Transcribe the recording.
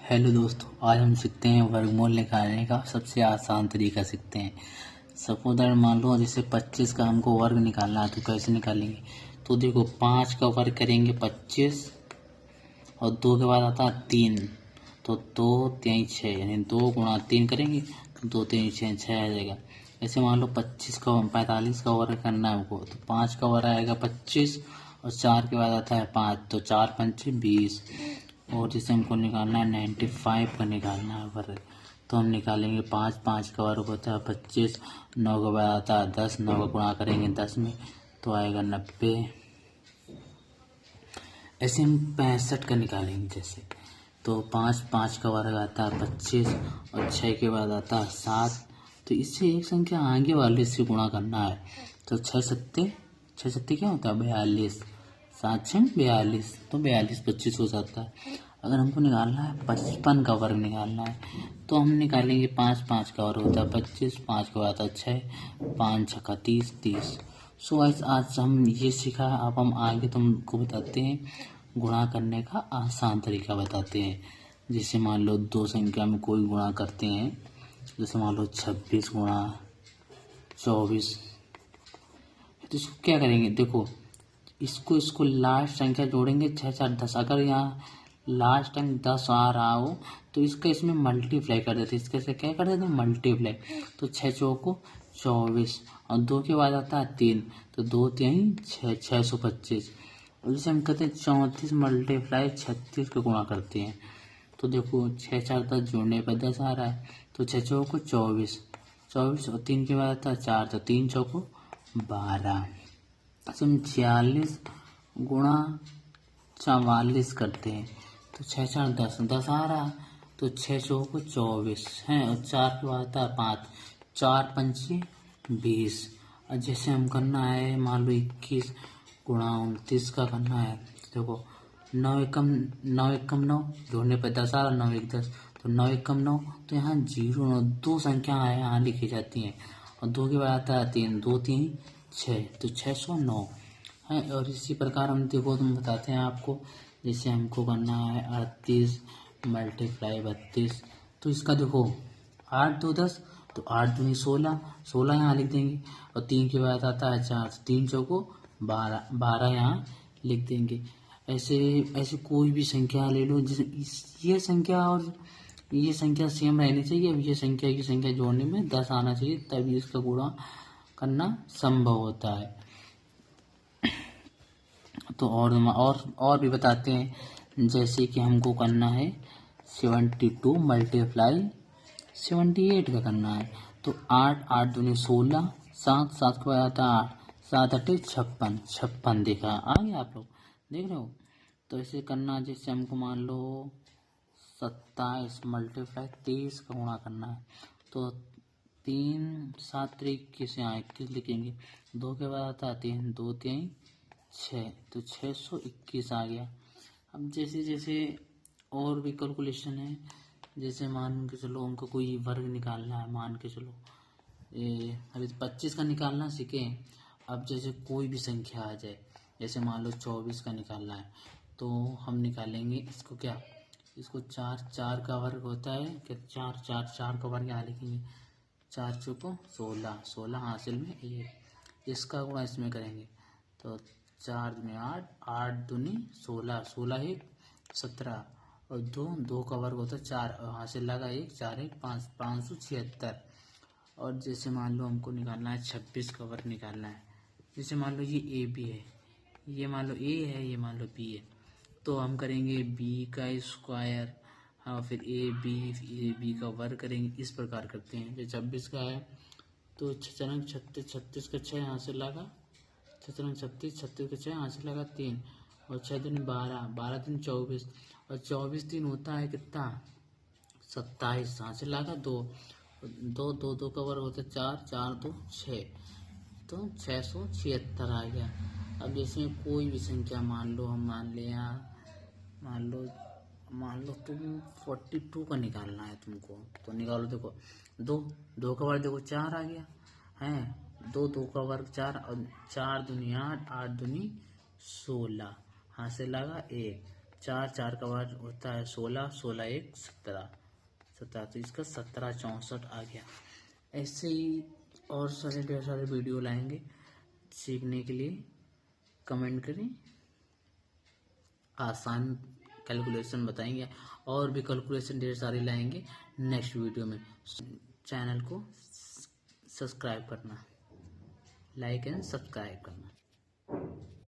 Hello दोस्तों, आज हम सीखते हैं वर्गमूल निकालने का सबसे आसान तरीका सीखते हैं। सपोज दैट मान लो जैसे 25 का हमको वर्ग निकालना है तो कैसे निकालेंगे। तो देखो 5 का वर्ग करेंगे 25 और 2 के बाद आता है 3, तो 2 3 6 यानी 2 गुणा 3 करेंगे तो 2 3 6 6 आ जाएगा। ऐसे मान लो 45 का वर्ग करना है हमको, तो 5 का वर्ग आएगा 25 और 4 के बाद आता है 5, तो 4 5 20। और जैसे हमको निकालना है 95 का निकालना है वर्ग, तो हम निकालेंगे 5 का वर्ग होता है 25, 9 के बाद आता है 10, 9 का गुणा करेंगे 10 में तो आएगा 90। ऐसे हम 65 का निकालेंगे जैसे, तो 5 का वर्ग आता है 25 और 6 के बाद आता है 7, तो इससे एक संख्या आगे वाले से गुणा करना है। तो 6 सत्ते क्या होता है 42, 7 6 42, तो 42 25 हो जाता है। अगर हमको निकालना है 55 का वर्ग निकालना है तो हम निकालेंगे 5 का वर्ग होता है 25, 5 के बाद आता है 6, 5 6 30 30। सो आज हम ये सीखा है। अब हम आगे तुमको बताते हैं गुणा करने का आसान तरीका बताते हैं। जैसे मान लो दो संख्या में कोई गुणा करते हैं, जैसे मान लो 26 गुणा 24, तो इसको क्या करेंगे। देखो इसको लास्ट संख्या जोड़ेंगे 6 4 10। अगर यहाँ लास्ट अंक 10 आ रहा हो तो इसका इसमें मल्टीप्लाई कर देते, इसके से क्या कर देते मल्टीप्लाई। तो 6 चौको 24 और 2 के बाद आता है 3, तो 2 3 6 625। और जैसे हम कहते हैं 34 मल्टीप्लाई 36 का गुणा करते हैं, तो देखो 6 4 10 जोड़ने पर 10 आ रहा है, तो 6 चौको 24 24 और 3 के बाद आता है 4, तो 3 चौको 12। ऐसे हम 46 गुणा 44 करते हैं, तो 6 4 10 10 आ रहा, तो 6 चौको 24 है और 4 के बाद आता है 5, 4 5 20। और जैसे हम करना है मान लो 21 गुणा 29 का करना है, देखो 9 एकम 9 जोड़ने पर 10 आ रहा, 9 1 10, तो 9 एकम 9, तो यहाँ 0 9 दो संख्या है यहाँ लिखी जाती हैं और 2 के बाद आता है 3, 2 3 6, तो 609 है। और इसी प्रकार हम देखो तुम बताते हैं आपको, जैसे हमको करना है 38 मल्टीप्लाई 32, तो इसका देखो 8 2 10, तो 8 दूनी 16 16 यहाँ लिख देंगे और 3 के बाद आता है 4, 3 चौको 12 12 यहाँ लिख देंगे। ऐसे ऐसे कोई भी संख्या ले लो, जैसे ये संख्या और ये संख्या सेम रहनी चाहिए। अब ये संख्या की संख्या जोड़ने में 10 आना चाहिए, तभी इसका गुणा करना संभव होता है। तो और भी बताते हैं, जैसे कि हमको करना है 72 मल्टीप्लाई 78 का करना है, तो 8 8 दूनी 16, 7 7 के बाद आता है 8, 7 8 56 56 देखा आ गया, आप लोग देख रहे हो। तो ऐसे करना, जैसे हमको मान लो 27 मल्टीप्लाई 23 का गुणा करना है, तो 3 7 21 यहाँ 21 लिखेंगे, 2 के बाद आता है 3, 2 3 6, तो 621 आ गया। अब जैसे जैसे और भी कैलकुलेशन है, जैसे मान के चलो हमको कोई वर्ग निकालना है, मान के चलो अभी 25 का निकालना सीखें। अब जैसे कोई भी संख्या आ जाए, जैसे मान लो 24 का निकालना है, तो हम निकालेंगे इसको क्या, इसको 4 4 का वर्ग होता है क्या, 4 4 4 का वर्ग यहाँ लिखेंगे, 4 चौको 16 16 हासिल में 1, इसका गुणा इसमें करेंगे, तो 4 दूनी 8 8 दूनी 16 16 1 17 और 2 का वर्ग होता है 4 और हासिल लगा 1 4 1 5 576। और जैसे मान लो हमको निकालना है 26 का वर्ग निकालना है, जैसे मान लो ये ए बी है, ये मान लो ए है, ये मान लो बी है, तो हम करेंगे बी का स्क्वायर, हाँ फिर ए बी का वर्ग करेंगे। इस प्रकार करते हैं। जो 26 का है तो 36 36 का 6 यहाँ से लगा, 36 36 का 6 यहाँ से लगा 3 और 6 दिन 12 12 दिन 24 और 24 दिन होता है कितना 27, यहाँ से लगा 2 2 2 2 का वर्ग होता है 4 4 2 6, तो 676 आ गया। अब जैसे कोई भी संख्या मान लो, हम मान ले यहाँ मान लो तुम 42 का निकालना है तुमको, तो निकालो। देखो 2 2 का वर्ग देखो 4 आ गया है, 2 2 का वर्ग 4 और 4 दूनी 8 8 दूनी 16, हाँ से लगा 1 4 4 का बार होता है 16, 16 1 17, 17 तो इसका 1764 आ गया। ऐसे ही और सारे ढेर सारे वीडियो लाएंगे सीखने के लिए। कमेंट करें, आसान कैलकुलेशन बताएंगे और भी कैलकुलेशन ढेर सारी लाएंगे नेक्स्ट वीडियो में। चैनल को सब्सक्राइब करना, लाइक एंड सब्सक्राइब करना।